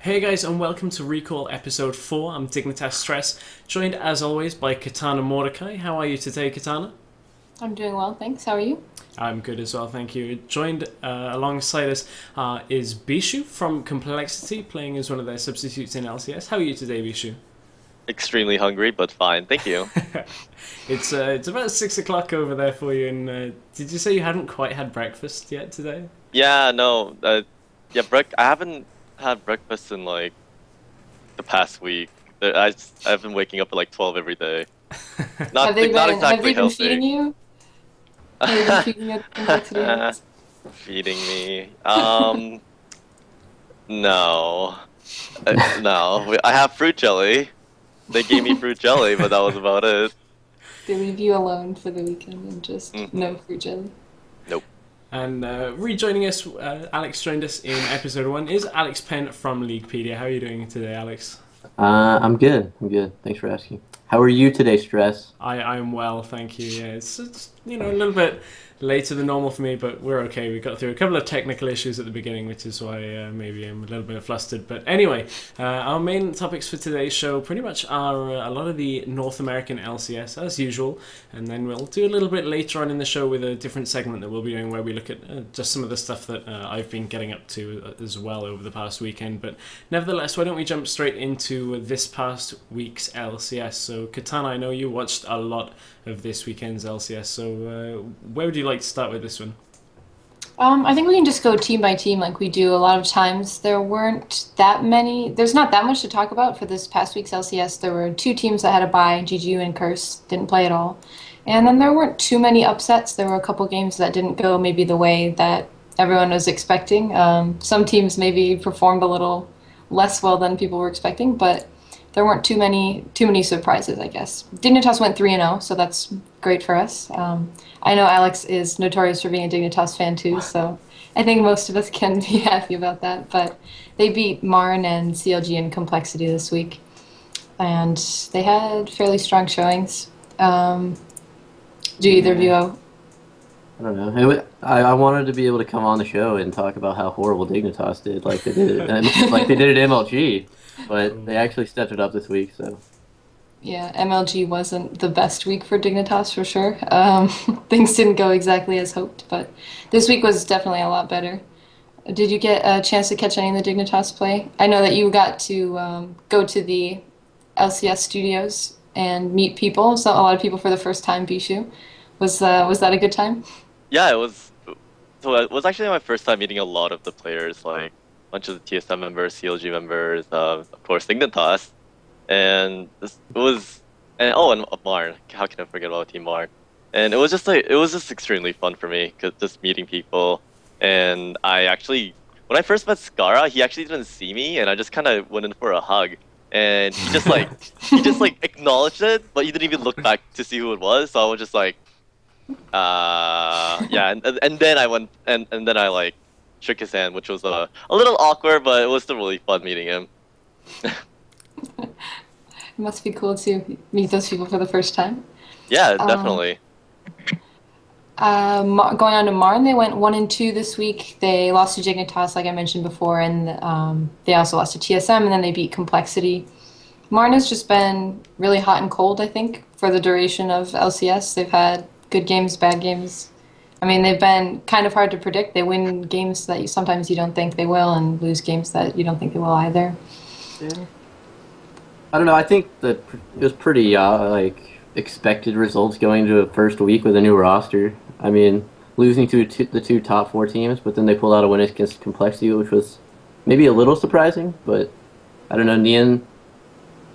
Hey guys, and welcome to Recall Episode 4. I'm Dignitas Stress, joined as always by KatanaMordecai. How are you today, Katana? I'm doing well, thanks. How are you? I'm good as well, thank you. Joined alongside us is Bishu from Complexity, playing as one of their substitutes in LCS. How are you today, Bishu? Extremely hungry, but fine. Thank you. It's about 6 o'clock over there for you, and did you say you hadn't quite had breakfast yet today? Yeah, no. Yeah, I haven't had breakfast in like the past week. I've been waking up at like 12 every day. Have Not they like, not been have they exactly been feeding healthy. you? Have they been feeding you at the complexity house? Feeding me. No. No. I have fruit jelly. They gave me fruit jelly, but that was about it. They leave you alone for the weekend and just Hmm. no fruit jelly. Nope. And rejoining us, Alex joined us in Episode 1, is Alex Penn from Leaguepedia. How are you doing today, Alex? I'm good. I'm good. Thanks for asking. How are you today, Stress? I am well, thank you. Yeah, it's a little bit later than normal for me, but we're okay. We got through a couple of technical issues at the beginning, which is why maybe I'm a little bit flustered. But anyway, our main topics for today's show pretty much are a lot of the North American LCS as usual, and then we'll do a little bit later on in the show with a different segment that we'll be doing where we look at just some of the stuff that I've been getting up to as well over the past weekend. But nevertheless, why don't we jump straight into this past week's LCS? So Katana, I know you watched a lot of this weekend's LCS. So, where would you like to start with this one? I think we can just go team by team like we do a lot of times. There's not that much to talk about for this past week's LCS. There were two teams that had a bye, GGU and Curse, didn't play at all. And then there weren't too many upsets. There were a couple games that didn't go maybe the way that everyone was expecting. Some teams maybe performed a little less well than people were expecting, but there weren't too many surprises, I guess. Dignitas went 3-0, so that's great for us. I know Alex is notorious for being a Dignitas fan too, so I think most of us can be happy about that. But they beat Marn and CLG in Complexity this week, and they had fairly strong showings. Do either of Yeah. you? I don't know. I wanted to be able to come on the show and talk about how horrible Dignitas did, like they did, like they did at MLG, but they actually stepped it up this week. So Yeah, MLG wasn't the best week for Dignitas for sure. Things didn't go exactly as hoped, but this week was definitely a lot better. Did you get a chance to catch any of the Dignitas play? I know that you got to go to the LCS studios and meet people. So a lot of people for the first time. Bishu, was that a good time? Yeah, it was. So it was actually my first time meeting a lot of the players, like a bunch of the TSM members, CLG members, of course Dignitas, and it was, and oh, and Marn. How can I forget about Team Marn? And it was just extremely fun for me, 'cause just meeting people, and I actually, when I first met Skara, he actually didn't see me, and I just kind of went in for a hug, and he just like acknowledged it, but he didn't even look back to see who it was, so I was just like. Yeah, and then I went and then I like shook his hand, which was a little awkward, but it was still really fun meeting him. It must be cool to meet those people for the first time. Yeah, Um, definitely. Going on to Marn, they went 1-2 this week. They lost to Dignitas, like I mentioned before, and they also lost to TSM, and then they beat Complexity. Marn has just been really hot and cold, I think, for the duration of LCS. They've had good games, bad games. I mean, they've been kind of hard to predict. They win games that sometimes you don't think they will, and lose games that you don't think they will either. yeah, I don't know. I think that it was pretty like expected results going into a first week with a new roster. I mean, losing to the two top four teams, but then they pulled out a win against Complexity, which was maybe a little surprising. But I don't know. Nian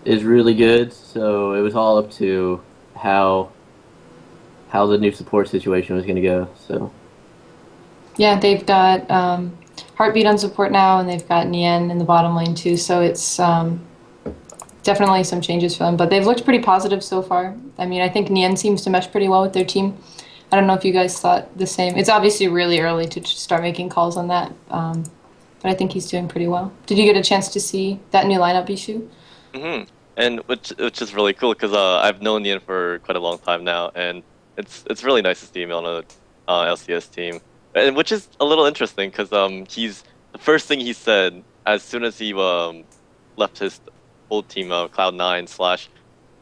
is really good, so it was all up to how the new support situation was going to go. So Yeah, they've got Heartbeat on support now, and they've got Nien in the bottom lane too. So it's definitely some changes for them, but they've looked pretty positive so far. I mean, I think Nien seems to mesh pretty well with their team. I don't know if you guys thought the same. It's obviously really early to start making calls on that, but I think he's doing pretty well. Did you get a chance to see that new lineup, Bishu? Hmm. And which is really cool because I've known Ian for quite a long time now, and it's really nice to see him on a LCS team, and which is a little interesting because he's the first thing he said as soon as he left his old team, Cloud9 slash,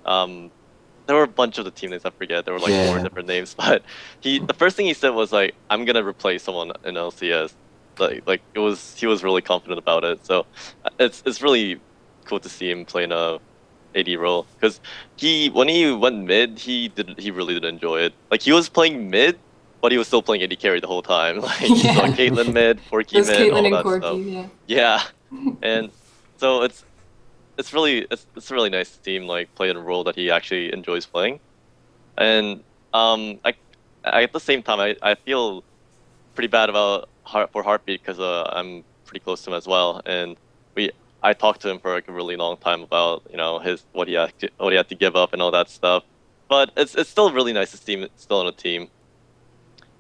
there were a bunch of the team names I forget. There were like 4 different names, but the first thing he said was like, "I'm gonna replace someone in LCS." He was really confident about it. So it's really cool to see him playing a AD role, because when he went mid, he really did enjoy it. Like, he was playing mid, but he was still playing AD carry the whole time. Like, he saw Caitlyn mid, Corki mid, Caitlyn all and that Corki, stuff. Yeah, and so it's really nice to see him like play in a role that he actually enjoys playing. And I at the same time I feel pretty bad about Heartbeat, because I'm pretty close to him as well, and I talked to him for like a really long time about, you know, what he had to give up and all that stuff. But it's still really nice to see him still on a team.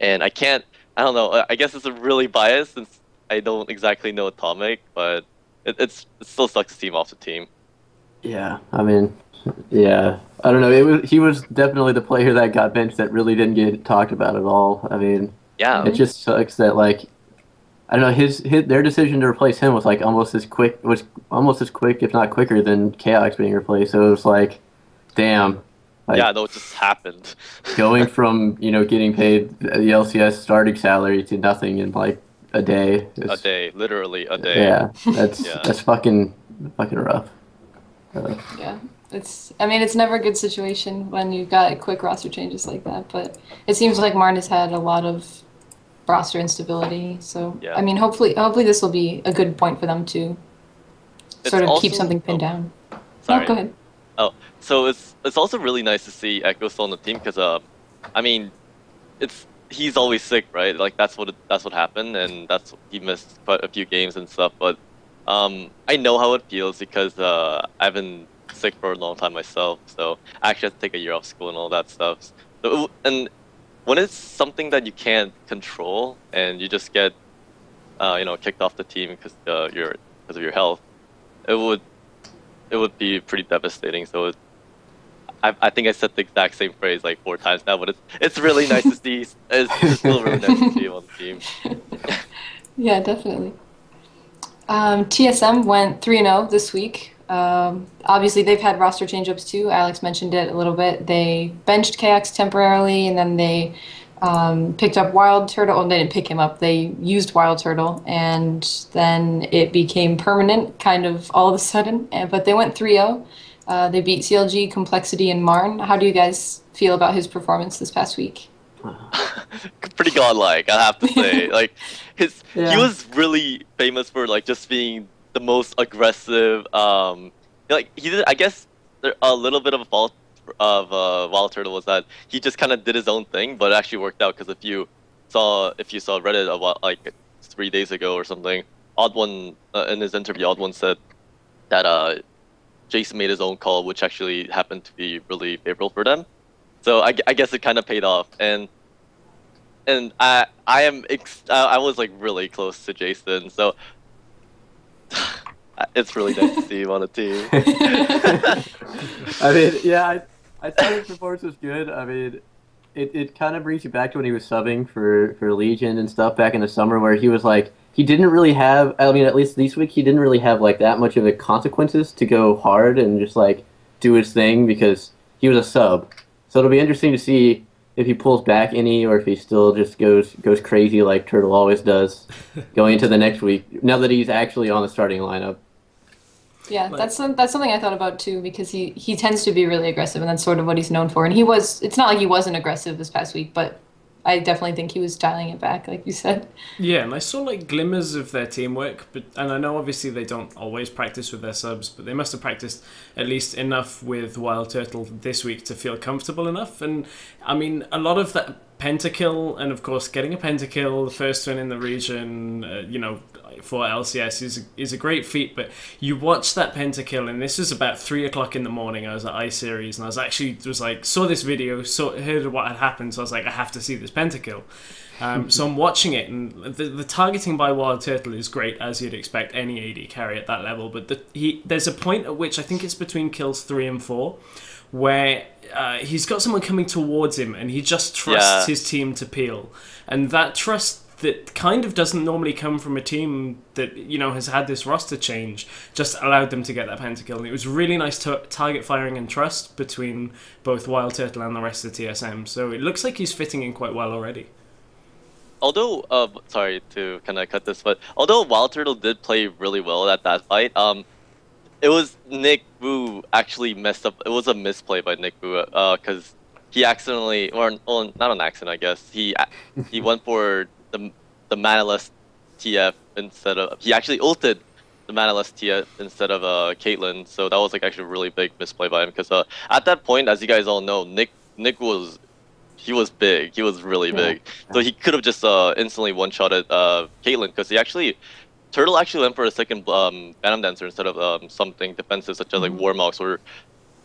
And I don't know, I guess it's a really biased since I don't exactly know Atomic, but it still sucks to see him off the team. Yeah, I mean, yeah, I don't know. He was definitely the player that got benched that really didn't get talked about at all. I mean, Yeah, it just sucks that, like, I don't know, their decision to replace him was like almost as quick, if not quicker, than Chaos being replaced. So it was like, damn. Like, yeah, no, it just happened. going from, you know, getting paid the LCS starting salary to nothing in like a day. A day, literally a day. Yeah, that's fucking rough. Yeah, I mean, it's never a good situation when you've got quick roster changes like that, but it seems like Marn has had a lot of roster instability, so Yeah. I mean, hopefully this will be a good point for them to sort of keep also- something pinned down. Sorry. No, go ahead. Oh, so it's also really nice to see Echo still on the team, because I mean, he's always sick, right? Like, that's what happened, and he missed quite a few games and stuff. But I know how it feels, because I've been sick for a long time myself, so I actually had to take a year off school and all that stuff. So and when it's something that you can't control and you just get kicked off the team because of your health, it would be pretty devastating. So I think I said the exact same phrase like 4 times now, but it's really nice to see. It's still really nice to see him on the team. Yeah, definitely. TSM went 3-0 this week. Obviously, they've had roster change-ups too. Alex mentioned it a little bit. They benched KX temporarily, and then they picked up Wild Turtle. Well, they didn't pick him up. They used Wild Turtle, and then it became permanent kind of all of a sudden. But they went 3-0. They beat CLG, Complexity, and Marn. How do you guys feel about his performance this past week? Pretty godlike, I have to say. Like, he Yeah. was really famous for like just being the most aggressive. Like, he did. I guess a little bit of a fault of Wild Turtle was that he just kind of did his own thing, but it actually worked out, because if you saw Reddit about like 3 days ago or something, Odd One in his interview, Odd One said that Jason made his own call, which actually happened to be really favorable for them. So I guess it kind of paid off, and I was like really close to Jason, so it's really nice to see him on a team. I mean, yeah, I thought his performance was good. I mean, it kind of brings you back to when he was subbing for Legion and stuff back in the summer, where he was like, he didn't really have, I mean, at least this week, he didn't really have like that much of the consequences to go hard and just like do his thing, because he was a sub. So it'll be interesting to see if he pulls back any, or if he still just goes crazy like Turtle always does going into the next week, now that he's actually on the starting lineup. Yeah, that's something I thought about too, because he tends to be really aggressive, and that's sort of what he's known for. And it's not like he wasn't aggressive this past week, but I definitely think he was dialing it back, like you said. Yeah, and I saw like glimmers of their teamwork, and I know obviously they don't always practice with their subs, but they must have practiced at least enough with Wild Turtle this week to feel comfortable enough. And I mean, a lot of that pentakill, and of course getting a pentakill, the first one in the region, for LCS is a great feat. But you watch that pentakill, and this was about 3 o'clock in the morning. I was at iSeries, and I saw this video, heard what had happened, so I was like, I have to see this pentakill. So I'm watching it, and the targeting by Wild Turtle is great, as you'd expect any AD carry at that level. But there's a point at which, I think it's between kills 3 and 4, where he's got someone coming towards him, and he just trusts his team to peel. And that trust that kind of doesn't normally come from a team that, you know, has had this roster change, just allowed them to get that pentakill. And it was really nice target firing and trust between both Wild Turtle and the rest of TSM. So it looks like he's fitting in quite well already. Although, sorry to kind of cut this, but although Wild Turtle did play really well at that fight, it was Nick who actually messed up. It was a misplay by Nick Wu, because he accidentally, or well, not an accident, I guess. He went for the manaless TF instead of, he actually ulted the manaless TF instead of Caitlyn. So that was like actually a really big misplay by him, because at that point, as you guys all know, Nick was. He was big. He was really big. So he could have just instantly one-shotted Caitlyn, because Turtle actually went for a second Phantom Dancer instead of something defensive such as like Warmox or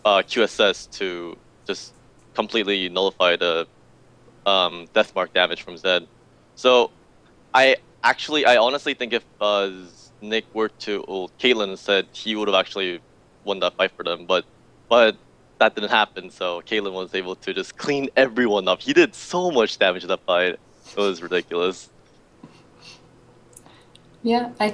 QSS to just completely nullify the Death Mark damage from Zed. So I honestly think if Nick were to ult Caitlyn instead, he would have actually won that fight for them. But that didn't happen, so Caitlyn was able to just clean everyone up. He did so much damage in that fight. It was ridiculous. Yeah, I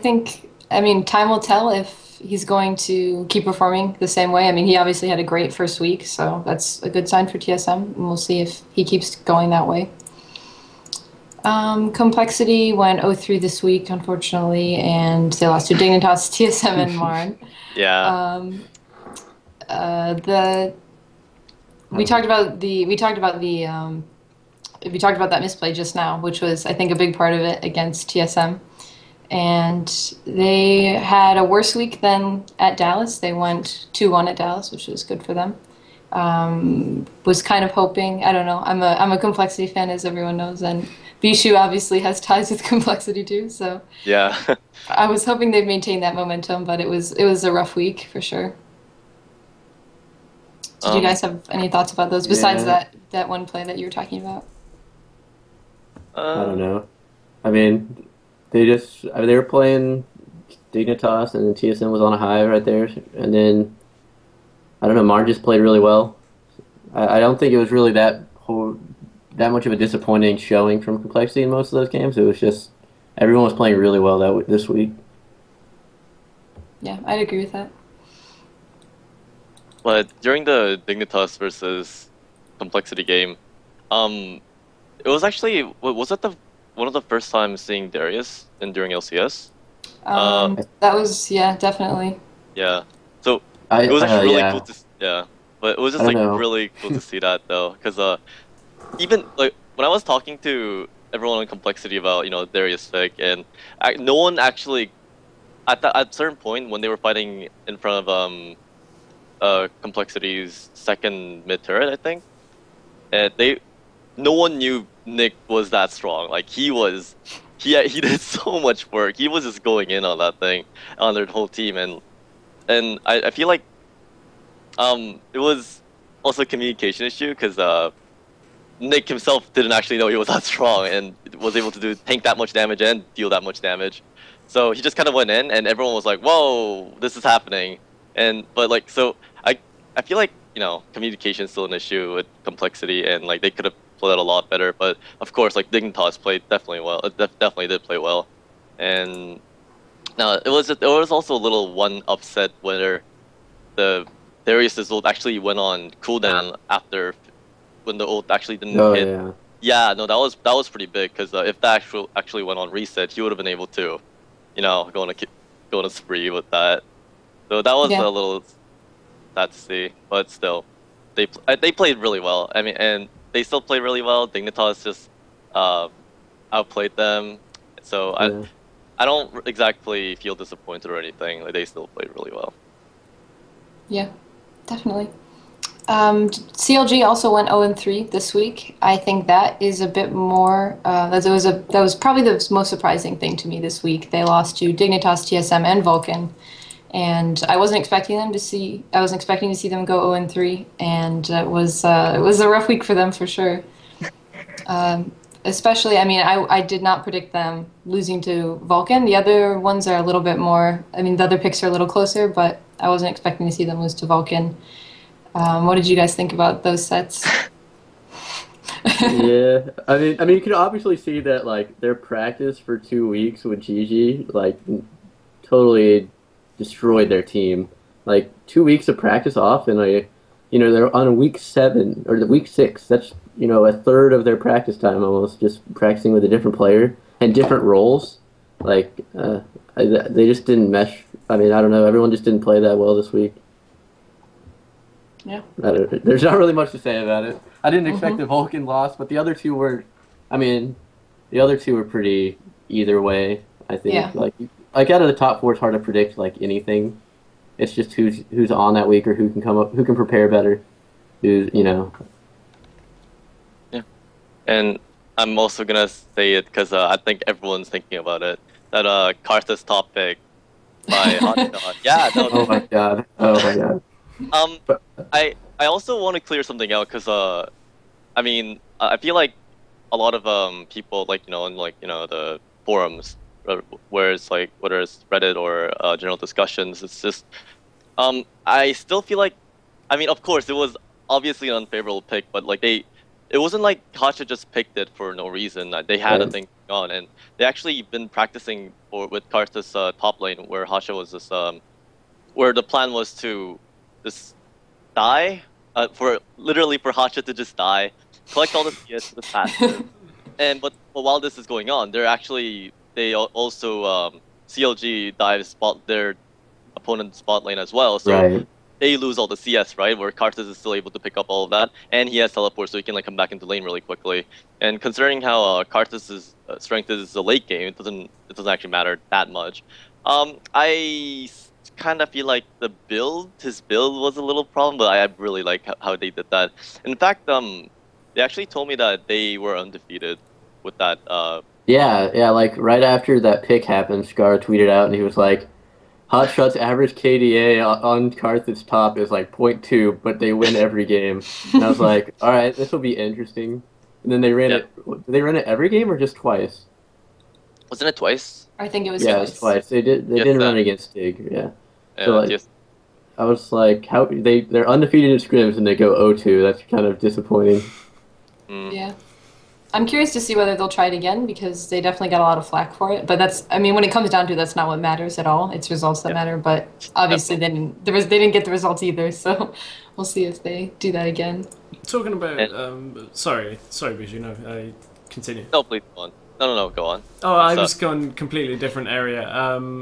mean, time will tell if he's going to keep performing the same way. I mean, he obviously had a great first week, so that's a good sign for TSM, and we'll see if he keeps going that way. Complexity went 0-3 this week, unfortunately, and they lost to Dignitas, TSM, and Marn. Yeah. We talked about that misplay just now, which was, I think, a big part of it against TSM. And they had a worse week than at Dallas. They went 2-1 at Dallas, which was good for them. Was kind of hoping, I don't know, I'm a Complexity fan, as everyone knows, and Bishu obviously has ties with Complexity too, so yeah. I was hoping they'd maintain that momentum, but it was a rough week for sure. Did you guys have any thoughts about those besides that one play that you were talking about? I don't know. I mean, they were playing Dignitas, and then TSM was on a high right there, and then I don't know. Marn just played really well. I don't think it was really that much of a disappointing showing from Complexity in most of those games. It was just everyone was playing really well this week. Yeah, I'd agree with that. But during the Dignitas versus Complexity game, it was actually, was that one of the first times seeing Darius during LCS? That was, yeah, definitely. Yeah. So it was actually really cool to, yeah. But it was just like really cool to see that though, because even like when I was talking to everyone on Complexity about, you know, Darius Fick, and no one actually at a certain point when they were fighting in front of Complexity's second mid turret, I think, and no one knew Nick was that strong. Like he did so much work. He was just going in on that thing, on their whole team, and I feel like it was also a communication issue, because Nick himself didn't actually know he was that strong and was able to tank that much damage and deal that much damage. So he just kind of went in, and everyone was like, "Whoa, this is happening." But like, so I feel like, you know, communication is still an issue with Complexity, and like they could have played it a lot better. But of course, like Dignitas played definitely well. It definitely did play well, and now it was also a little one upset where the Darius' ult actually went on cooldown after when the ult actually didn't hit. Yeah. Yeah, no, that was pretty big, because if that actually went on reset, he would have been able to, you know, go on a spree with that. So that was a little sad to see, but still, they played really well. I mean, and they still played really well. Dignitas just outplayed them, so I don't exactly feel disappointed or anything. Like they still played really well. Yeah, definitely. CLG also went 0-3 this week. I think that is a bit more. That was probably the most surprising thing to me this week. They lost to Dignitas, TSM, and Vulcan, and I wasn't expecting them to see. I was expecting to see them go 0-3, and it was a rough week for them for sure. Especially, I mean, I did not predict them losing to Vulcan. The other ones are a little bit more. I mean, the other picks are a little closer, but I wasn't expecting to see them lose to Vulcan. What did you guys think about those sets? Yeah, I mean, you can obviously see that like their practice for 2 weeks with Gigi like totally destroyed their team. Like 2 weeks of practice off, and like they're on week 7 or the week 6. That's a third of their practice time almost, just practicing with a different player and different roles. Like they just didn't mesh. I mean, I don't know. Everyone just didn't play that well this week. Yeah. There's not really much to say about it. I didn't expect Mhm. the Vulcan loss, but the other two were. I mean, the other two were pretty either way. I think Yeah. like out of the top four, it's hard to predict like anything. It's just who's on that week or who can come up, who can prepare better. Who's. Yeah. And I'm also gonna say it because I think everyone's thinking about it. That Karthus top pick by Hotshot. Yeah, no. Oh my god. Oh my god. But, I also want to clear something out because I mean I feel like a lot of people like in like the forums where it's like whether it's Reddit or general discussions, it's just I still feel like, I mean, of course it was obviously an unfavorable pick, but like it wasn't like Hacha just picked it for no reason. They had a right. thing going on, and they actually been practicing with Karthus top lane where Hacha was just where the plan was to just die for literally for Hacha to just die, collect all the CS with passive, and but while this is going on, also CLG dives spot their opponent's spot lane as well, so Right. they lose all the CS, right? Where Karthus is still able to pick up all of that, and he has teleport, so he can like come back into lane really quickly. And considering how Karthus's strength is the late game, it doesn't actually matter that much. I kind of feel like his build was a little problem, but I really like how they did that. In fact, they actually told me that they were undefeated with that. Yeah. Like right after that pick happened, Scar tweeted out and he was like, "Hotshot's average KDA on Karthus top is like .2, but they win every game." And I was like, "All right, this will be interesting." And then they ran Yeah, it. Did they run it every game or just twice? wasn't it twice? I think it was Yeah, it was twice. twice. They didn't run TSM. it against Dig. Yeah. So Yeah, like, I was like, how they're undefeated in scrims and they go 0-2. That's kind of disappointing. Mm. Yeah. I'm curious to see whether they'll try it again because they definitely got a lot of flack for it. But I mean, when it comes down to it, that's not what matters at all. It's results that Yeah, matter. But obviously, they didn't get the results either. So we'll see if they do that again. Talking about, And sorry, Bishu, no, I continue. no, please go on. No, go on. Oh, I So, was going completely different area.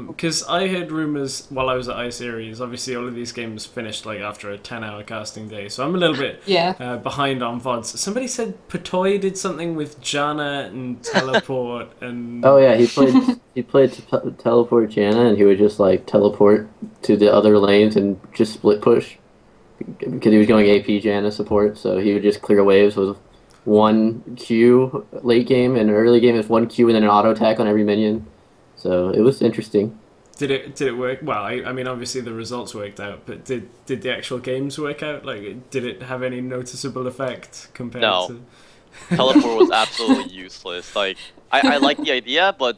Because I heard rumors while I was at iSeries. Obviously, all of these games finished like after a 10-hour casting day, so I'm a little bit Yeah. behind on VODs. Somebody said Patoy did something with Janna and teleport, and Oh yeah, he played teleport Janna, and he would just like teleport to the other lanes and just split push because he was going AP Janna support. So he would just clear waves with one Q late game, and early game is one Q and then an auto attack on every minion. So it was interesting. did it work? Well, I mean, obviously the results worked out, but did the actual games work out? Like, did it have any noticeable effect compared no, to? teleport was absolutely useless. Like, I like the idea, but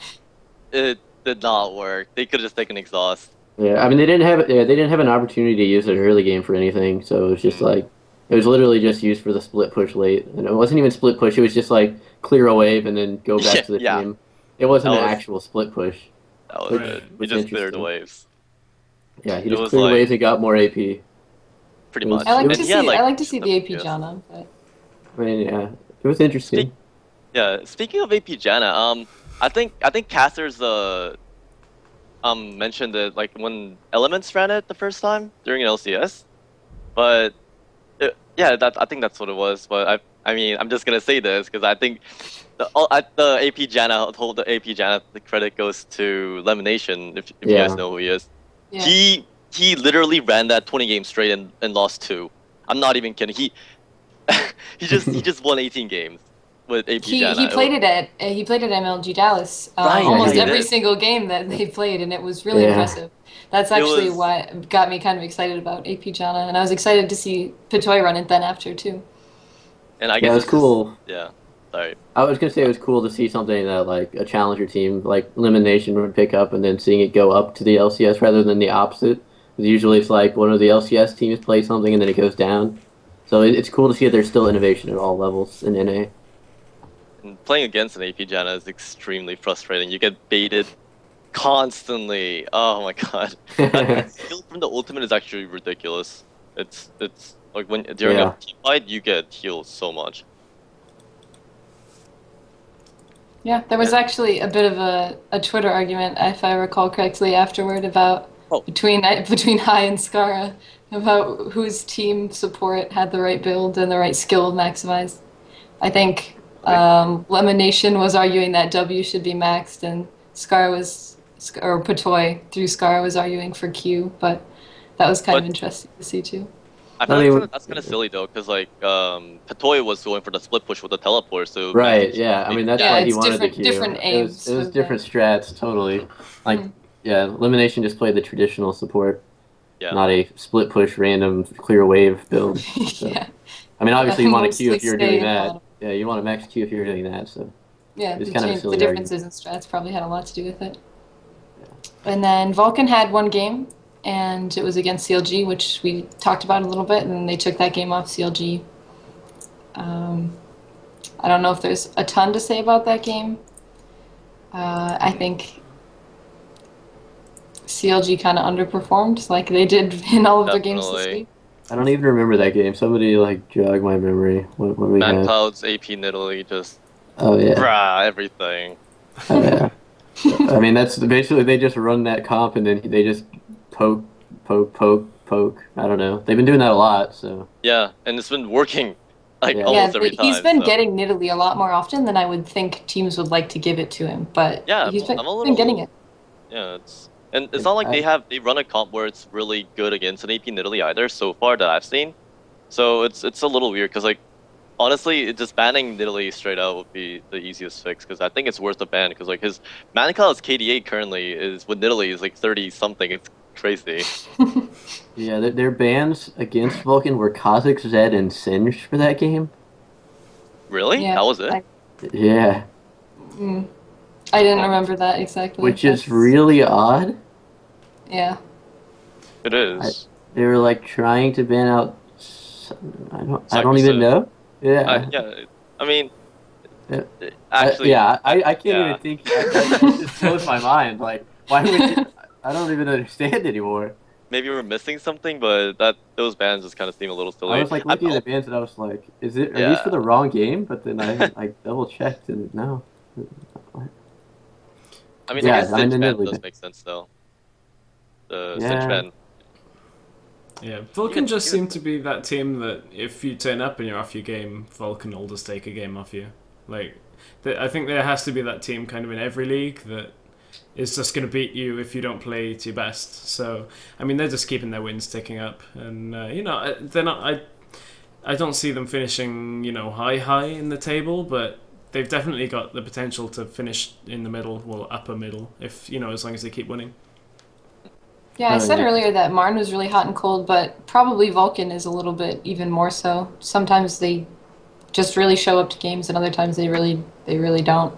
it did not work. They could have just taken exhaust. Yeah, I mean they didn't have an opportunity to use it early game for anything. So it was just Mm. like it was literally just used for the split push late, and it wasn't even split push. It was just like clear a wave and then go back to the Yeah, team. It wasn't that an was actual split push. that was Which Right. it. He was just cleared the interesting. waves. Yeah, he It just was cleared like waves and got more AP. pretty It was much. I like it to And was he had see. like I like to see the AP yes. Janna. But I mean, yeah, it was interesting. Yeah, speaking of AP Janna, I think Casters mentioned it like when Elements ran it the first time during an LCS, but yeah, I think that's what it was. But I mean, I'm just gonna say this because I think the AP Janna, the AP Janna, the credit goes to Lemonation if you guys Yeah, know who he is. yeah. He literally ran that 20 games straight and lost 2. I'm not even kidding. He just won 18 games with AP He Janna. he played at MLG Dallas Right, almost yeah, he every did. single game that they played, and it was really yeah, impressive. That's It actually was, what got me kind of excited about AP Janna, and I was excited to see Patoy run it then after too. and I yeah. It guess was it's just cool. yeah. Sorry. I was gonna say it was cool to see something that like a challenger team like Elimination would pick up, and then seeing it go up to the LCS rather than the opposite. 'Cause usually it's like one of the LCS teams play something and then it goes down. So it's cool to see that there's still innovation at all levels in NA. And playing against an AP Janna is extremely frustrating. You get baited constantly. Oh my god. That skill from the ultimate is actually ridiculous. It's like when during Yeah. a team fight you get healed so much. Yeah, there was actually a bit of a Twitter argument, if I recall correctly, afterward about between Hai and Skara about whose team support had the right build and the right skill maximized. I think Lemonation was arguing that W should be maxed, and Patoy through Skara was arguing for Q, but that was kind of interesting to see too. I feel like that's kind of silly though, because like Patoy was going for the split push with the teleport, so right, yeah. I mean that's why he wanted the Q. Different aims. It was different strats, totally. Like, yeah, Elimination just played the traditional support, not a split push random clear wave build. So. Yeah. I mean, obviously you want a Q if you're doing that. Yeah, you want a max Q if you're doing that. So yeah, it's kind of a silly the differences in strats probably had a lot to do with it. Yeah. And then Vulcan had one game, and it was against CLG, which we talked about a little bit, and they took that game off CLG. I don't know if there's a ton to say about that game. I think CLG kind of underperformed, like they did in all of their games this week. I don't even remember that game. Somebody like jog my memory. What we had? Cloud's AP in Italy just everything. Oh, yeah. I mean, that's basically they just run that comp and then they just poke. I don't know. They've been doing that a lot, so. Yeah, and it's been working almost every time. He's been getting Nidalee a lot more often than I would think teams would like to give it to him, but he's been getting it. Yeah, it's not like they run a comp where it's really good against an AP Nidalee either so far that I've seen. So it's a little weird because like honestly, just banning Nidalee straight out would be the easiest fix because I think it's worth the ban because like his Mancal's KDA currently is with Nidalee is like 30 something. It's crazy. Yeah, their bans against Vulcan were Kha'Zix, Zed, and Singed for that game. Really? Yeah, that was it? Yeah. I didn't remember that exactly. Which is really odd. Yeah. It is. They were like trying to ban out. I don't even know. Yeah. I mean. Actually. I can't even think. It just blows my mind. Like, why would you? I don't even understand anymore. Maybe we're missing something, but those bans just kind of seem a little silly. I was like looking at the bans and I was like, are these for the wrong game? But then I double checked and no. I mean, I guess Cinch ban does make sense though. The Cinch ban. Yeah, Vulcan just seemed to be that team that if you turn up and you're off your game, Vulcan will just take a game off you. Like, I think there has to be that team kind of in every league that is just going to beat you if you don't play to your best. So, I mean, they're just keeping their wins ticking up, and they're not. I don't see them finishing, high in the table, but they've definitely got the potential to finish in the middle, well, upper middle, if as long as they keep winning. Yeah, I said earlier that Marn was really hot and cold, but probably Vulcan is a little bit even more so. Sometimes they just really show up to games, and other times they really don't.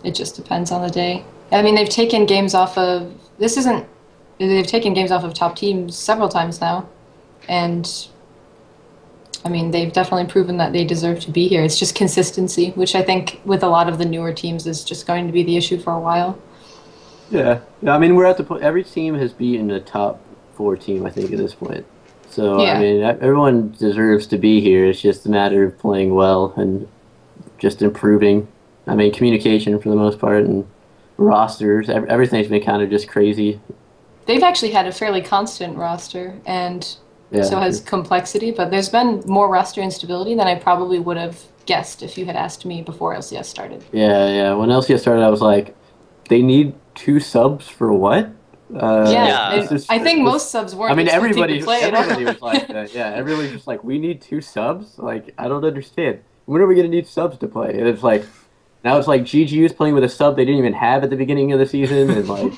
It just depends on the day. I mean, they've taken games off of they've taken games off of top teams several times now, and I mean, they've definitely proven that they deserve to be here. It's just consistency, which I think with a lot of the newer teams is just going to be the issue for a while. Yeah. I mean, we're at the point. Every team has beaten a top 4 team, I think, at this point. So I mean, everyone deserves to be here. It's just a matter of playing well and just improving. I mean, communication for the most part and rosters. Everything's been kind of just crazy. They've actually had a fairly constant roster, and so has complexity. But there's been more roster instability than I probably would have guessed if you had asked me before LCS started. Yeah. When LCS started, I was like, they need 2 subs for what? I think most subs weren't. I mean, everybody to play was like that. Yeah, everybody's just like, we need 2 subs. Like, I don't understand. When are we gonna need subs to play? And it's like, now it's like GGU's playing with a sub they didn't even have at the beginning of the season, and like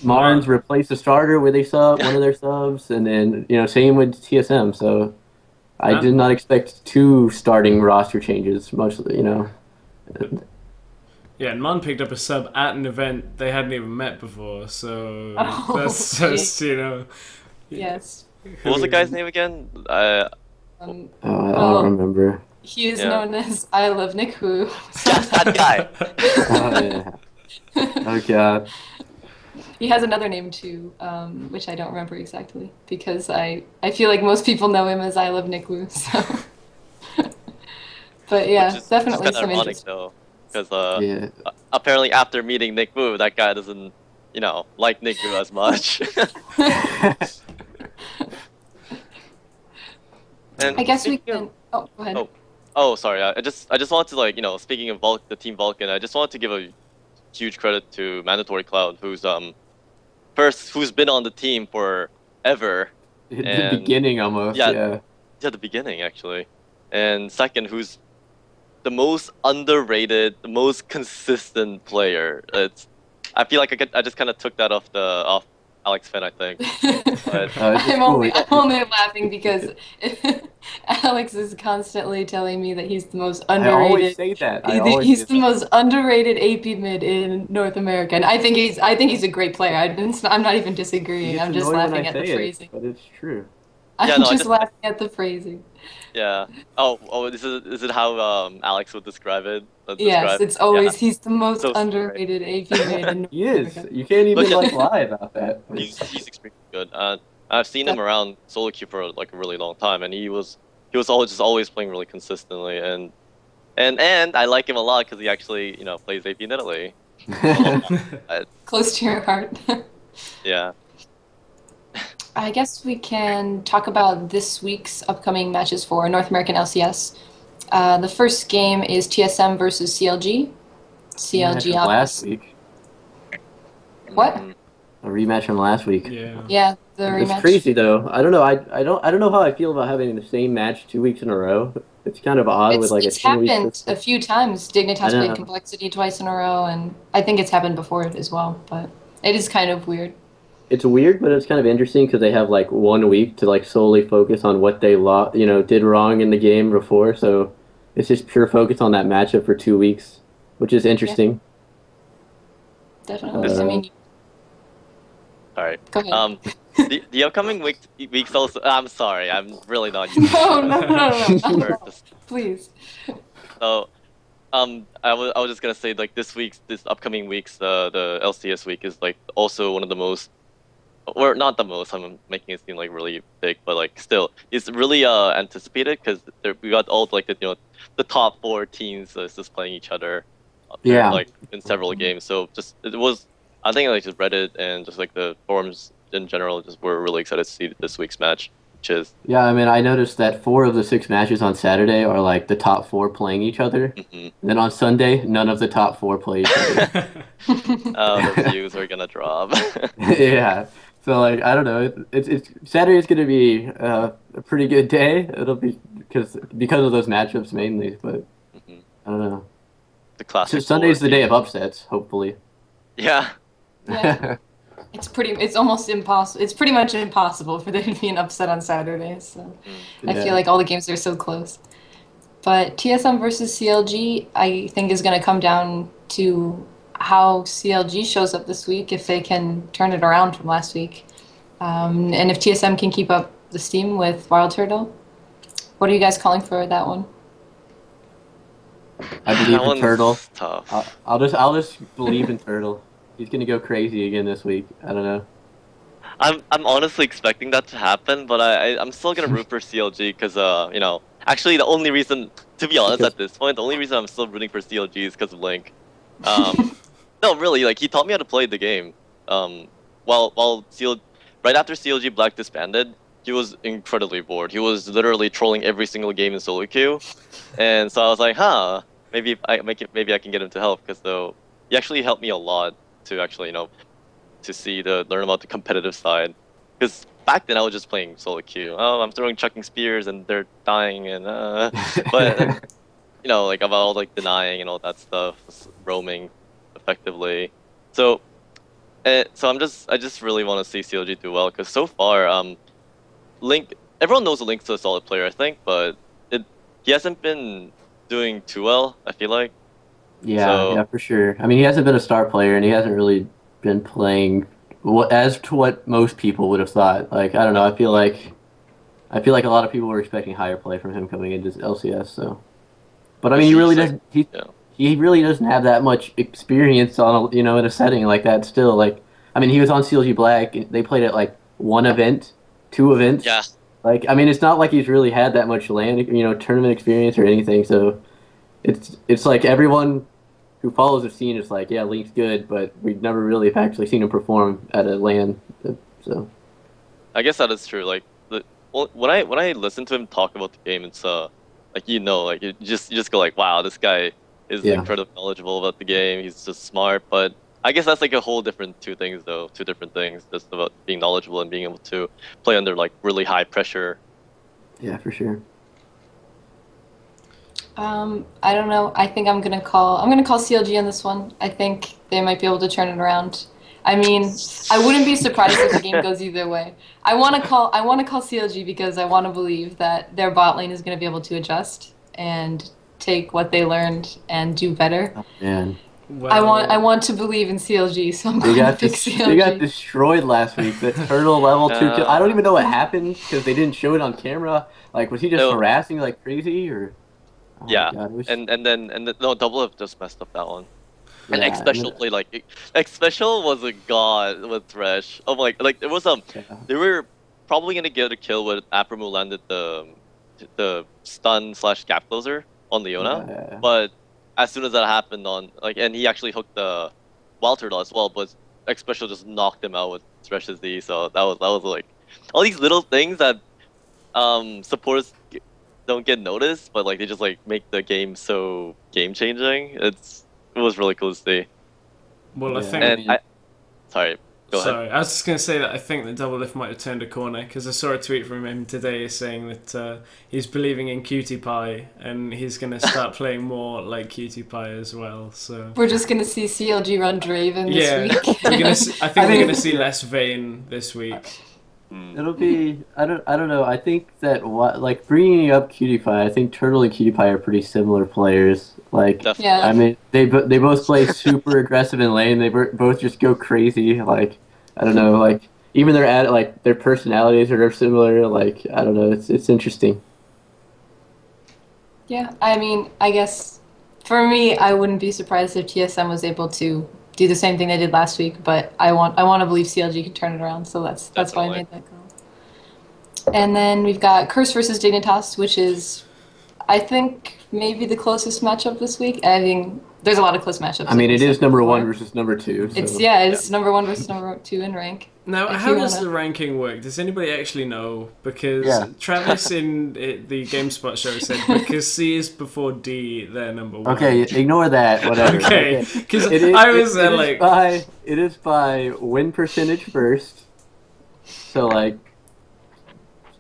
Marn's replaced the starter with a sub, one of their subs, and then same with TSM. So I did not expect 2 starting roster changes. Yeah, and Marn picked up a sub at an event they hadn't even met before, so that's just, Yes. What was the guy's name again? I well, don't remember. he is Yeah. known as I Love Nick Wu. Yes, that guy. Oh yeah. Oh god. He has another name too, which I don't remember exactly because I feel like most people know him as I Love Nick Wu. So, but yeah, Which is definitely kind of some ironic interest. though, because Yeah. apparently after meeting Nick Wu, that guy doesn't, like Nick Wu as much. And I guess we speaking of- can. Oh, go ahead. Oh, oh, sorry. I just wanted to speaking of the team Vulcan, I just wanted to give a huge credit to Mandatory Cloud, who's who's been on the team forever. The And beginning almost. yeah, Yeah. the beginning actually, and second, who's the most underrated, the most consistent player. I feel like I just kind of took that off Alex Penn, I think. But It's I'm cool. only laughing because Alex is constantly telling me that he's the most I always underrated. say that. He's the most underrated AP mid in North America, and I think he's a great player. I'm not even disagreeing. It's I'm just annoying when laughing I at the say it, phrasing. but it's true. Yeah, I'm no, I just just- laughing at the phrasing. yeah. Oh, is it how Alex would describe it? Yes, it's always he's the most So sorry. underrated AP mid in North He is. America. You can't even Look at- lie about that. He's extremely good. I've seen him around solo queue for like a really long time, and he was always playing really consistently, and I like him a lot because he actually plays AP in Italy. Close to your heart. Yeah. I guess we can talk about this week's upcoming matches for North American LCS. The first game is TSM versus CLG. Rematch CLG from last obviously. week. What? Mhm. A rematch from last week. Yeah. Yeah, the It's rematch. crazy though. I don't know. I don't know how I feel about having the same match 2 weeks in a row. It's kind of odd with like It's a 2 week happened system. a few times. Dignitas I know. played Complexity twice in a row, and I think it's happened before as well. But it is kind of weird. It's weird, but it's kind of interesting because they have like 1 week to like solely focus on what they did wrong in the game before. So it's just pure focus on that matchup for 2 weeks, which is interesting. Definitely. I mean, All right. go ahead. The upcoming weeks also. I'm sorry. I'm really not used to No. Just- Please. So, I was just gonna say like this upcoming week's the LCS week is like also one of the most, or not the most. I'm making it seem like really big, but like still, it's really anticipated because we got all like the top 4 teams just playing each other. Yeah. Like in several games. So it was. I think like just Reddit and just like the forums in general just were really excited to see this week's match, which is. Yeah, I mean, I noticed that 4 of the 6 matches on Saturday are like the top 4 playing each other. Mhm. Then on Sunday, none of the top 4 play each other. The views are gonna drop. Yeah. So like I don't know. It's Saturday's gonna be a pretty good day. It'll be because of those matchups mainly, but Mhm. I don't know. The classic. So Sunday's four the day of teams. upsets, hopefully. Yeah. Yeah. It's almost impossible. It's pretty much impossible for there to be an upset on Saturday. So I Yeah. feel like all the games are so close. But TSM versus CLG, I think is going to come down to how CLG shows up this week if they can turn it around from last week, and if TSM can keep up the steam with Wild Turtle. What are you guys calling for that one? I believe That in one's Turtle. tough. I'll just believe in Turtle. He's gonna go crazy again this week. I don't know. I'm honestly expecting that to happen, but I'm still gonna root for CLG because actually the only reason, to be honest, at this point, the only reason I'm still rooting for CLG is because of Link. No, really, like he taught me how to play the game. While right after CLG Black disbanded, he was incredibly bored. He was literally trolling every single game in solo queue, and so I was like, maybe if maybe I can get him to help because though he actually helped me a lot to actually to learn about the competitive side. Because back then I was just playing solo queue. Oh, I'm chucking spears and they're dying and but like about all like denying and all that stuff, roaming effectively. So I just really want to see CLG do well because so far Link, everyone knows Link's a solid player I think, but he hasn't been doing too well I feel like. Yeah, yeah, for sure. I mean, he hasn't been a star player, and he hasn't really been playing as to what most people would have thought. Like, I don't know. I feel like I feel like a lot of people were expecting higher play from him coming into LCS. So, but I mean, he really doesn't. He really doesn't have that much experience on in a setting like that. Still, like, I mean, he was on CLG Black. They played at like one event, two events. Yeah. Like, I mean, it's not like he's really had that much tournament experience or anything. So, it's like everyone who follows the scene is like, yeah, Link's good, but we've never really actually seen him perform at a LAN. So, I guess that is true. Like, when I listen to him talk about the game, it's like like you just go like, wow, this guy is incredibly knowledgeable about the game. He's just smart, but I guess that's like a whole different two different things. Just about being knowledgeable and being able to play under like really high pressure. Yeah, for sure. I don't know. I think I'm gonna call CLG on this one. I think they might be able to turn it around. I mean, I wouldn't be surprised if the game goes either way. I want to call CLG because I want to believe that their bot lane is going to be able to adjust and take what they learned and do better. Oh, man. Well, I want to believe in CLG, so I'm going to pick CLG. They got destroyed last week. The turtle level 2 kill. I don't even know what happened because they didn't show it on camera. Like, was he just harassing like crazy or? Oh yeah, and then no, Double F just messed up that one. And X Special played like X Special was a god with Thresh. Oh my, like there was they were probably gonna get a kill when Apramu landed the stun / gap closer on Leona, but as soon as that happened and he actually hooked the Wild Turtle as well, but X Special just knocked him out with Thresh's D. So that was like all these little things that supporters don't get noticed, but like they just like make the game so game changing. It was really cool to see. Well, I think. And sorry, go ahead. Sorry, I was just going to say that I think that Double Lift might have turned a corner because I saw a tweet from him today saying that he's believing in Cutie Pie and he's going to start playing more like Cutie Pie as well. So we're just going to see CLG run Draven this week. I think we're going to see less Vayne this week. It'll be I don't know. I think that like bringing up Cutie Pie, I think Turtle and Cutie Pie are pretty similar players. Like, I mean, they both play super aggressive in lane. They both just go crazy. Like, I don't know. Like, even their personalities are similar. Like, I don't know. It's interesting. Yeah, I mean, I guess for me, I wouldn't be surprised if TSM was able to do the same thing they did last week, but I want to believe CLG can turn it around, so that's why I made that call. And then we've got Curse versus Dignitas, which is, I think, maybe the closest matchup this week. I think there's a lot of close matchups. I mean, it is number 1 versus number 2. So. It's number 1 versus number 2 in rank. Now, how does the ranking work? Does anybody actually know? Because Travis in the GameSpot show said because C is before D, they're number 1. Okay, ignore that. Whatever. Okay, because I was like, it is by win percentage first. So like,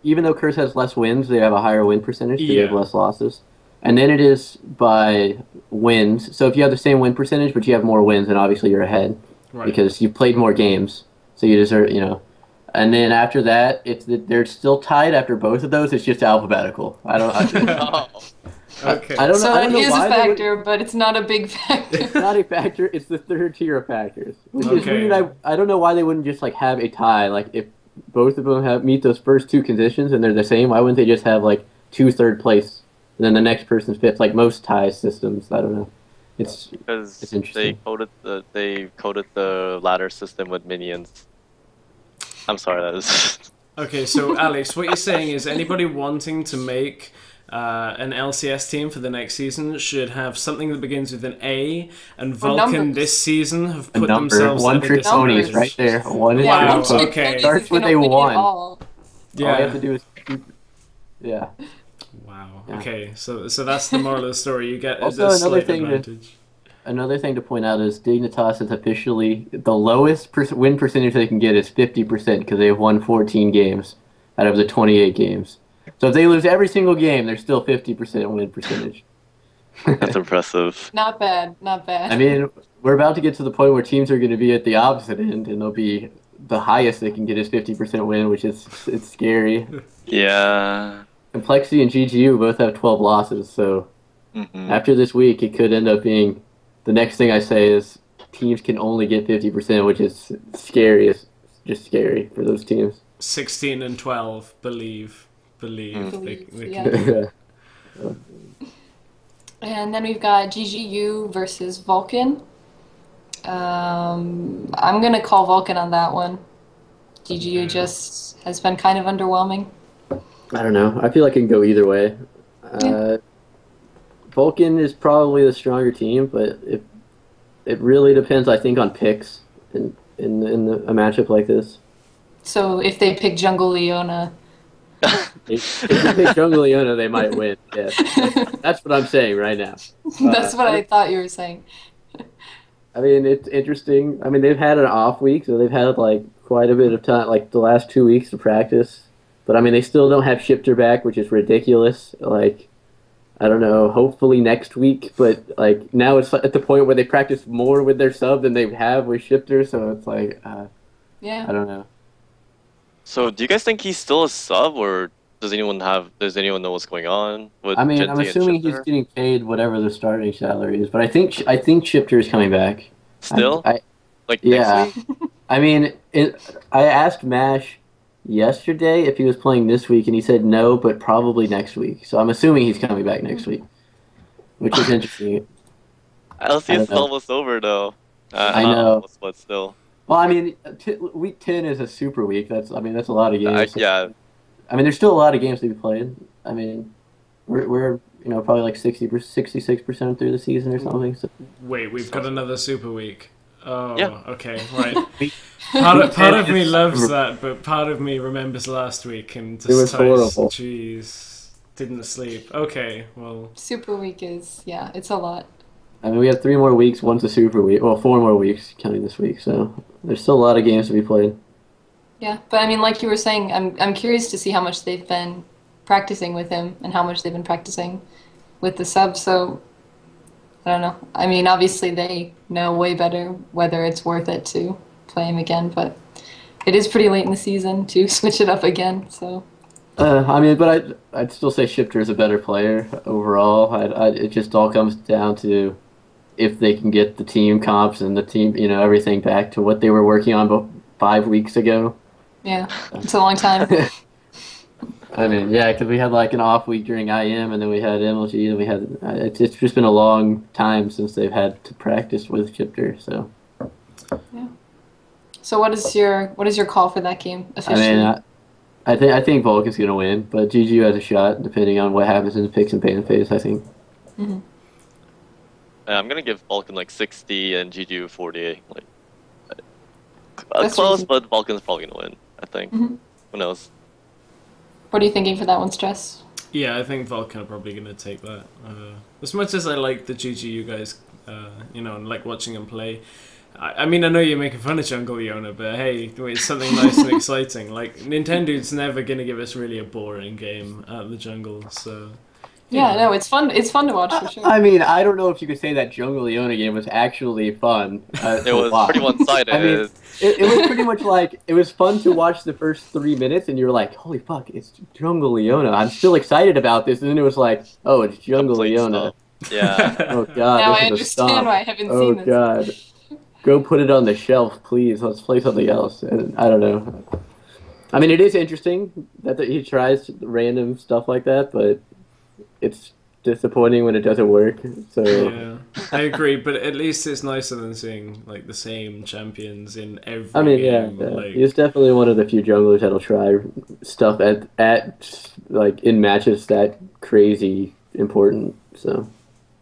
even though Curse has less wins, they have a higher win percentage. They have less losses. And then it is by wins. So if you have the same win percentage, but you have more wins, then obviously you're ahead because you've played more games. So you deserve, And then after that, they're still tied after both of those. It's just alphabetical. I don't. Okay. I don't know. So I don't know it is why a factor, but it's not a big factor. It's not a factor. It's the third tier of factors. Which is weird. I don't know why they wouldn't just like have a tie. Like if both of them meet those first two conditions and they're the same, why wouldn't they just have like 2 third place and then the next person's 5th? Like most tie systems. I don't know. It's interesting. They coded the ladder system with minions. I'm sorry, that is. Okay, so Alex, what you're saying is anybody wanting to make an LCS team for the next season should have something that begins with an A, and Vulcan this season have put themselves one at a trick ponies right there. Wow, okay. Starts with a 1. All you Yeah. have to do is Wow. Okay, so that's the moral of the story. You get Also, a slight advantage. Another thing to point out is Dignitas is officially the lowest win percentage they can get is 50% because they have won 14 games out of the 28 games. So if they lose every single game, they're still 50% win percentage. That's impressive. Not bad, not bad. I mean, we're about to get to the point where teams are going to be at the opposite end, and they'll be the highest they can get is 50% win, which is it's scary. Yeah. Complexity and GGU both have 12 losses, so after this week, it could end up being. The next thing I say is teams can only get 50%, which is scary. It's just scary for those teams. 16 and 12, believe. believe they Yeah. can. And then we've got GGU versus Vulcan. I'm gonna call Vulcan on that one. GGU just has been kind of underwhelming. I don't know. I feel like it can go either way. Vulcan is probably the stronger team, but it really depends, I think, on picks in a matchup like this. So if they pick Jungle Leona, If they pick Jungle Leona, they might win. Yes, that's what I'm saying right now. that's what I thought you were saying. I mean, it's interesting. I mean, they've had an off week, so they've had like quite a bit of time, like the last 2 weeks to practice. But I mean, they still don't have Shifter back, which is ridiculous. Like, I don't know. Hopefully next week, but like now it's at the point where they practice more with their sub than they have with Shifter. So it's like, Yeah. I don't know. So, do you guys think he's still a sub, or does anyone know what's going on with I mean, Gen I'm T and assuming he's Shifter? getting paid whatever the starting salary is, but I think Shifter is coming back. Still? I Like yeah. next week? I mean, I asked Mash yesterday if he was playing this week, and he said no, but probably next week. So I'm assuming he's coming back next week, which is interesting. I LCS don't is know. almost over though. I Not know. almost, but still. Well, I mean, week 10 is a super week. That's a lot of games. Yeah. I mean, there's still a lot of games to be played. I mean, we're probably like 66% through the season or something. So. Wait, we've got another super week. Oh, Yeah. okay, right. Part of me loves that, but part of me remembers last week and just It was horrible. Jeez, didn't sleep. Okay, well, Super week is, yeah, it's a lot. I mean, we have 3 more weeks. One's a super week. Well, 4 more weeks counting this week. So there's still a lot of games to be played. Yeah, but I mean, like you were saying, I'm curious to see how much they've been practicing with him and how much they've been practicing with the sub. So I don't know. I mean, obviously they know way better whether it's worth it to play him again, but it is pretty late in the season to switch it up again. So I mean, but I'd still say Shifter is a better player overall. It just all comes down to if they can get the team comps and the team, everything back to what they were working on 5 weeks ago. yeah, it's a long time. I mean, yeah, because we had like an off week during IM, and then we had MLG, and we had it's just been a long time since they've had to practice with Shifter. So Yeah. So what is your call for that game officially? I mean, I think Vulcan's gonna win, but GGU has a shot depending on what happens in the picks and ban phase. I think. Mm-hmm. I'm gonna give Vulcan like 60 and GGU 40. Like That's close, reasonable. but Vulcan's probably gonna win. I think. Mhm. Who knows? What are you thinking for that one, Stress? yeah, I think Vulcan are probably going to take that. As much as I like the GGU guys, and like watching them play, I mean, I know you're making fun of Jungle Leona, but hey, it's something nice and exciting. Like, Nintendo's never going to give us really a boring game at the jungle, so... Yeah, no, it's fun. It's fun to watch for sure. I mean, I don't know if you could say that Jungle Leona game was actually fun. It was pretty one-sided. I mean, it was pretty much like, it was fun to watch the first 3 minutes, and you were like, holy fuck, it's Jungle Leona. I'm still excited about this. And then it was like, oh, it's Jungle Complete Leona. stuff. Yeah. Oh, God. Now this I is a understand stomp. why I haven't Oh, seen this. God. Go put it on the shelf, please. Let's play something else. And I don't know. I mean, it is interesting that he tries random stuff like that, but it's disappointing when it doesn't work. So Yeah, I agree, but at least it's nicer than seeing like the same champions in every I mean, game. yeah. Like, He's definitely one of the few junglers that'll try stuff at like in matches that crazy important. So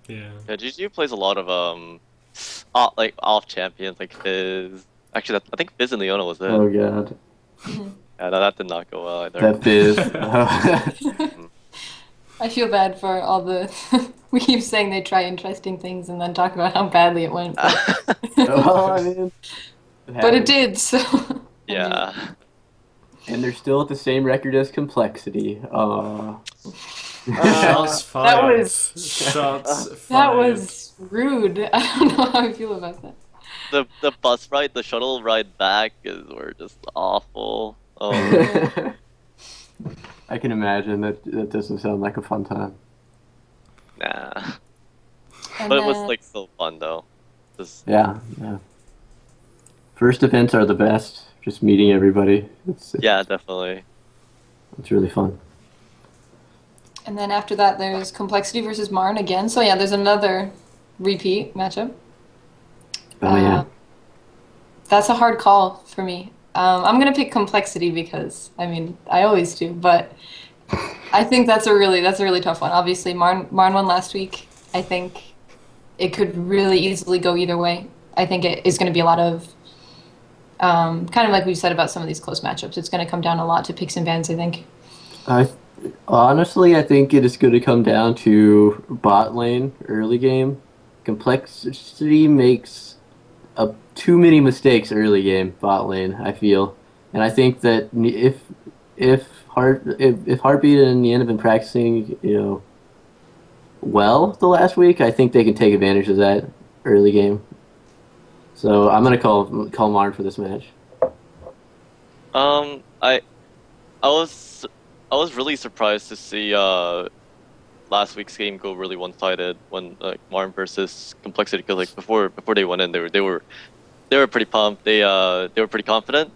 yeah. Yeah, GGU plays a lot of like off champions like Fizz. Actually, I think Fizz and Leona was it. oh god, Yeah, that did not go well either. that Fizz. I feel bad for all the. We keep saying they try interesting things and then talk about how badly it went. Well, I mean, But it did, so. Yeah. and they're still at the same record as Complexity. Shots fired. That was. Shots fired. That was rude. I don't know how I feel about that. The bus ride, the shuttle ride back were just awful. Oh, I can imagine that doesn't sound like a fun time. nah. And But it was then- like so fun though. Just Yeah. First events are the best. Just meeting everybody. It's yeah, definitely. really fun. And then after that, there's Complexity versus Marn again. So yeah, there's another repeat matchup. Oh yeah. That's a hard call for me. I'm gonna pick Complexity because I mean I always do, but I think that's a really tough one. Obviously, Marn won last week. I think it could really easily go either way. I think it is going to be a lot of kind of like we said about some of these close matchups. It's going to come down a lot to picks and bans, I think. I honestly, I think it is going to come down to bot lane early game. Complexity makes too many mistakes early game bot lane, I feel, and I think that if Heartbeat and Janna have been practicing, well the last week, I think they can take advantage of that early game. So I'm gonna call Marn for this match. I was really surprised to see last week's game go really one-sided when Marn versus Complexity, because like before they went in, they were pretty pumped. They were pretty confident,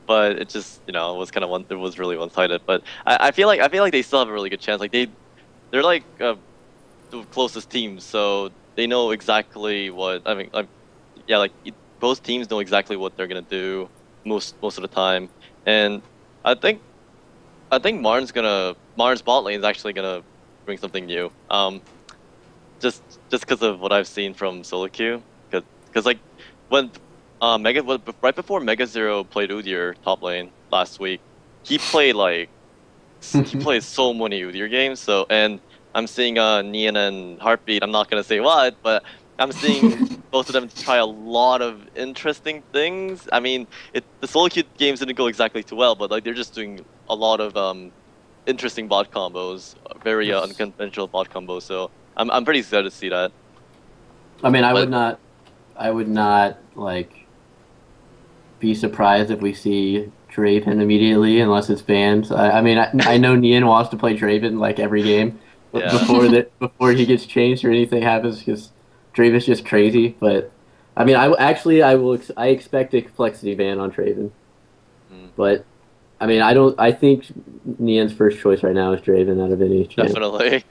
but it just it was really one-sided. But I feel like they still have a really good chance. Like they're like the closest teams, so they know exactly what both teams know exactly what they're gonna do most of the time, and I think Marn's bot lane is actually gonna bring something new. Just because of what I've seen from solo queue, because like when right before Mega Zero played Udyr top lane last week, he played so many Udyr games. So and I'm seeing Nian and Heartbeat. I'm not gonna say what, but I'm seeing both of them try a lot of interesting things. I mean, the solo queue games didn't go exactly too well, but like they're just doing a lot of interesting bot combos, very unconventional bot combos. So I'm pretty excited to see that. I mean, I would not like be surprised if we see Draven immediately, unless it's banned. I mean, I know Nian wants to play Draven like every game, but Yeah. before he gets changed or anything happens, because Draven's just crazy. But I mean, I expect a complexity ban on Draven, but. I mean, I think Nian's first choice right now is Draven out of any chance. Definitely.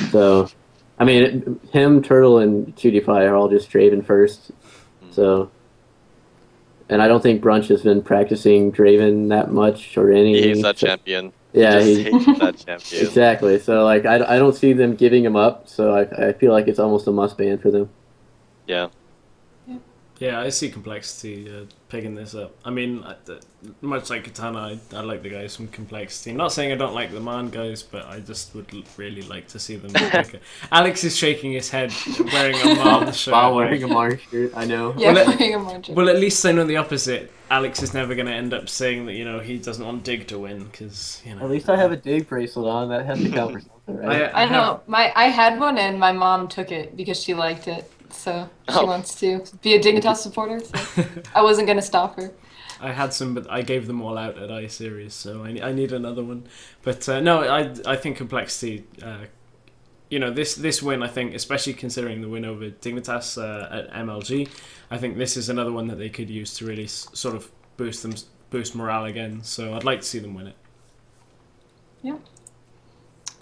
So, I mean, him, Turtle, and QTPie are all just Draven first. So, and I don't think Brunch has been practicing Draven that much or any. He hates that champion. Yeah, he hates that champion. Exactly. So, like, I don't see them giving him up. So, I feel like it's almost a must ban for them. Yeah. Yeah, I see Complexity picking this up. I mean, much like Katana, I like the guys from Complexity. I'm not saying I don't like the Marn guys, but I just would really like to see them pick it. Alex is shaking his head wearing a Marn shirt. While wearing a Marn shirt, I know. Yeah, wearing a Marn shirt. Well, at least I know the opposite. Alex is never going to end up saying that, he doesn't want Dig to win, because, At least I have a Dig bracelet on. That has to count for something, right? I know. I had one, and my mom took it because she liked it. So she wants to be a Dignitas supporter, so I wasn't going to stop her. I had some, but I gave them all out at iSeries, so I need another one. But no, I think Complexity, this win, I think, especially considering the win over Dignitas at MLG, I think this is another one that they could use to really sort of boost morale again. So I'd like to see them win it. Yeah.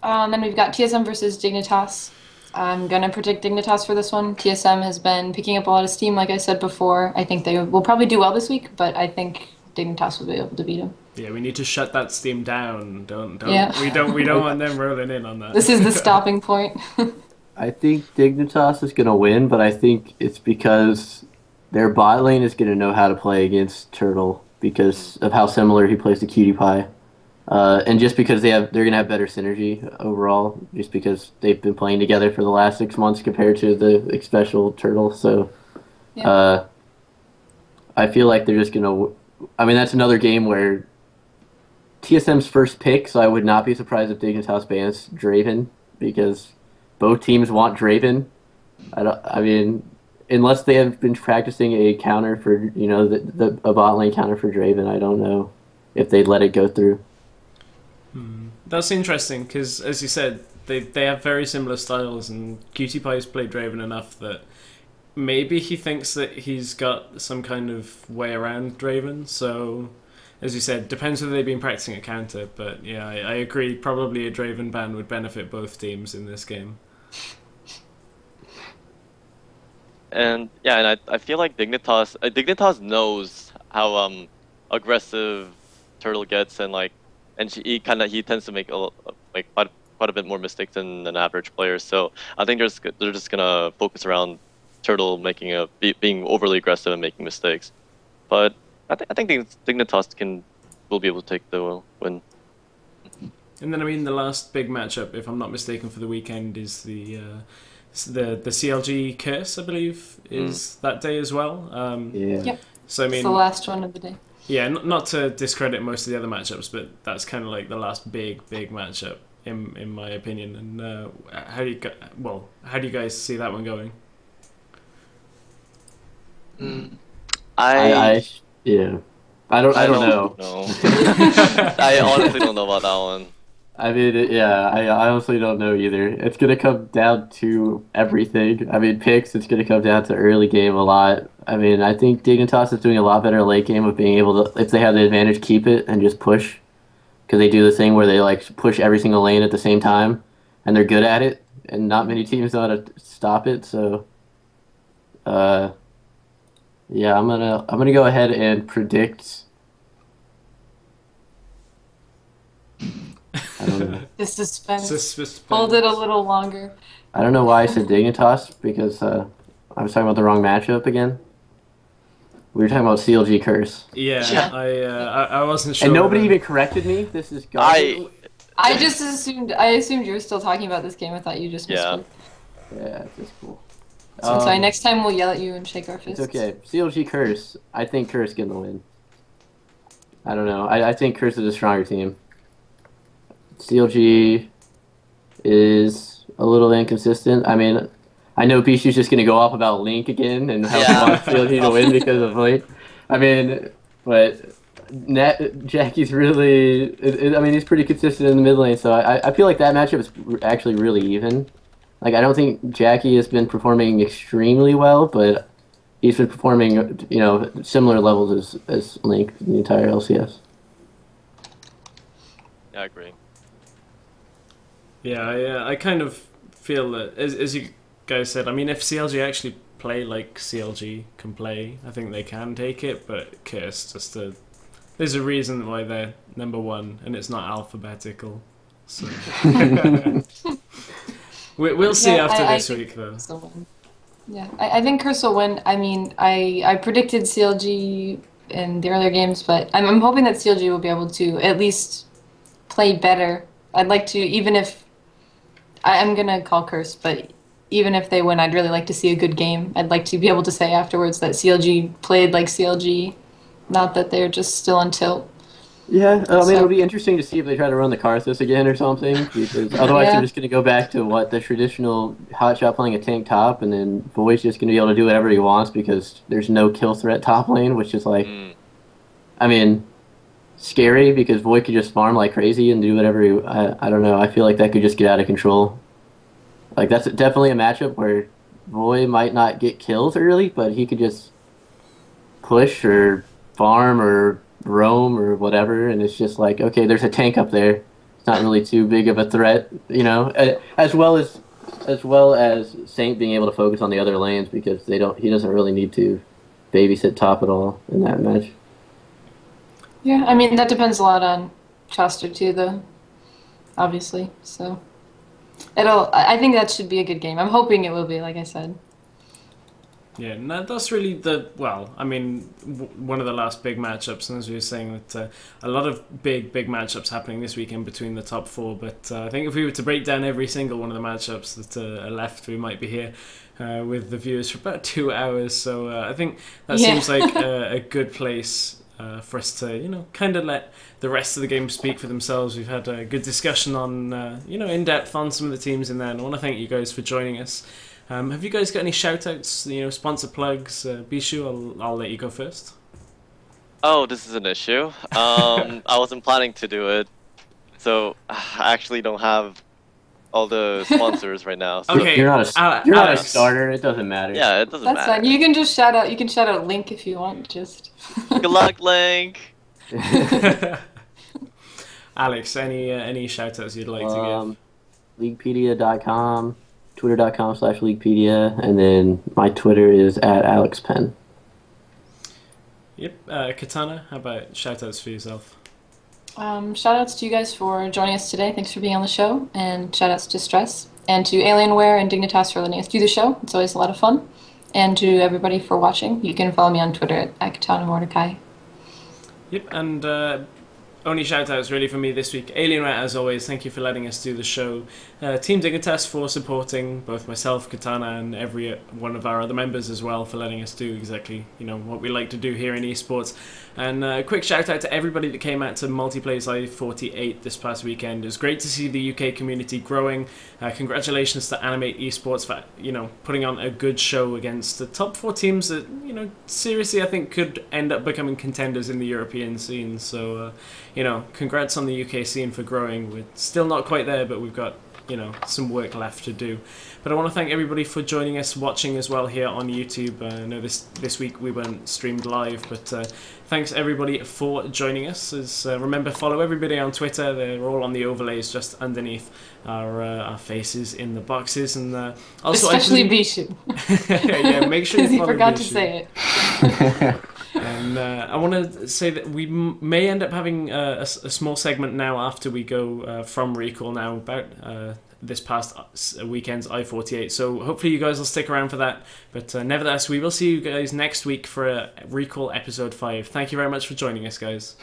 Then we've got TSM versus Dignitas. I'm going to predict Dignitas for this one. TSM has been picking up a lot of steam, like I said before. I think they will probably do well this week, but I think Dignitas will be able to beat them. Yeah, we need to shut that steam down. Yeah. We don't want them rolling in on that. This is the stopping point. I think Dignitas is going to win, but I think it's because their bot lane is going to know how to play against Turtle because of how similar he plays to QTPie. And just because they're going to have better synergy overall, just because they've been playing together for the last 6 months compared to the special Turtle. So, yeah. I feel like they're just going to. I mean, that's another game where TSM's first pick. So I would not be surprised if Dignitas bans Draven because both teams want Draven. I mean, unless they have been practicing a counter for a bot lane counter for Draven, I don't know if they'd let it go through. That's interesting because, as you said, they have very similar styles, and QTPie's played Draven enough that maybe he thinks that he's got some kind of way around Draven. So as you said, depends whether they've been practicing a counter. But yeah, I agree. Probably a Draven ban would benefit both teams in this game. And yeah, and I feel like Dignitas knows how aggressive Turtle gets, and he tends to make quite a bit more mistakes than an average player. So I think they're just gonna focus around Turtle being overly aggressive and making mistakes. But I think Dignitas will be able to take the win. And then I mean the last big matchup, if I'm not mistaken, for the weekend is the CLG Curse, I believe, is that day as well. Yeah. Yep. So I mean, It's the last one of the day. yeah, not to discredit most of the other matchups, but that's kind of like the last big matchup in my opinion. And how do you guys see that one going? Yeah. I don't know. No. I honestly don't know about that one. I mean, yeah, I honestly don't know either. It's gonna come down to everything. I mean, picks. It's gonna come down to early game a lot. I mean, I think Dignitas is doing a lot better late game of being able to, if they have the advantage, keep it and just push, because they do the thing where they like push every single lane at the same time, and they're good at it, and not many teams know how to stop it. So, yeah, I'm gonna go ahead and predict. I don't know. The suspense. Suspense. Hold it a little longer. I don't know why I said Dignitas, because I was talking about the wrong matchup again. We were talking about CLG Curse. Yeah. I wasn't sure. And nobody even corrected me. This is garbage. I assumed you were still talking about this game. I thought you just misspoke. Yeah, it's cool. So sorry, next time we'll yell at you and shake our fists. It's okay. CLG Curse. I think Curse getting the win. I don't know. I think Curse is a stronger team. CLG is a little inconsistent. I mean, I know Bishu's just going to go off about Link again and how he wants CLG to win because of Link. I mean, but Jackie's really... I mean, he's pretty consistent in the mid lane, so I feel like that matchup is actually really even. Like, I don't think Jackie has been performing extremely well, but he's been performing, similar levels as Link in the entire LCS. Yeah, I agree. Yeah, I kind of feel that, as you guys said, I mean, if CLG actually play like CLG can play, I think they can take it, but Curse, there's a reason why they're number one, and it's not alphabetical. So we'll see after this week, though. Yeah, I think Curse will win. I mean, I predicted CLG in the earlier games, but I'm hoping that CLG will be able to at least play better. I'd like to, even if I'm gonna call Curse, but even if they win, I'd really like to see a good game. I'd like to be able to say afterwards that CLG played like CLG, not that they're just still on tilt. Yeah, I mean, it'll be interesting to see if they try to run the Karthus again or something, because otherwise they're just going to go back to the traditional hotshot playing a tank top, and then Void's just going to be able to do whatever he wants because there's no kill threat top lane, which is like, I mean, scary because Void could just farm like crazy and do whatever I don't know, I feel like that could just get out of control. Like, that's definitely a matchup where Void might not get kills early, but he could just push or farm or roam or whatever, and it's just like, okay, there's a tank up there. It's not really too big of a threat, as well as Saint being able to focus on the other lanes because he doesn't really need to babysit top at all in that match. Yeah, I mean, that depends a lot on Choster too, though, obviously. So I think that should be a good game. I'm hoping it will be, like I said. Yeah, no, that's really one of the last big matchups, and as we were saying, that a lot of big matchups happening this weekend between the top four, but I think if we were to break down every single one of the matchups that are left, we might be here with the viewers for about 2 hours, so I think that seems like a good place for us to, kind of let the rest of the game speak for themselves. We've had a good discussion on, in-depth on some of the teams in there, and I want to thank you guys for joining us. Have you guys got any shout-outs, sponsor plugs? Bishu, I'll let you go first. Oh, this is an issue. I wasn't planning to do it, so I actually don't have all the sponsors right now. So. Okay, you're not a starter. It doesn't matter. Yeah, it doesn't matter. That's fine. You can just shout out. You can shout out Link if you want. Just. Good luck, Link. Alex, any shout-outs you'd like to Leaguepedia.com, twitter.com/Leaguepedia, and then my Twitter is at Alex Penn. give? Yep. Katana, how about shout-outs for yourself? Shout outs to you guys for joining us today. Thanks for being on the show. And shout outs to Stress. And to Alienware and Dignitas for letting us do the show. It's always a lot of fun. And to everybody for watching. You can follow me on Twitter at KatanaMordecai. Yep, and only shout-outs really for me this week. Alienware, as always, thank you for letting us do the show. Team Dignitas for supporting both myself, Katana, and every one of our other members as well for letting us do exactly what we like to do here in esports. And a quick shout-out to everybody that came out to Multiplay's I-48 this past weekend. It was great to see the UK community growing. Congratulations to Animate Esports for putting on a good show against the top 4 teams that seriously I think could end up becoming contenders in the European scene. So congrats on the UK scene for growing. We're still not quite there, but we've got some work left to do. But I want to thank everybody for joining us, watching as well here on YouTube. I know this week we weren't streamed live, but thanks everybody for joining us. Remember, follow everybody on Twitter. They're all on the overlays just underneath our faces in the boxes, and also especially Bishu. Yeah, make sure you follow he forgot Bishu. to say it. And I want to say that we may end up having a small segment now after we go from Recall now about this past weekend's I-48. So hopefully you guys will stick around for that. But nevertheless, we will see you guys next week for Recall Episode 5. Thank you very much for joining us, guys.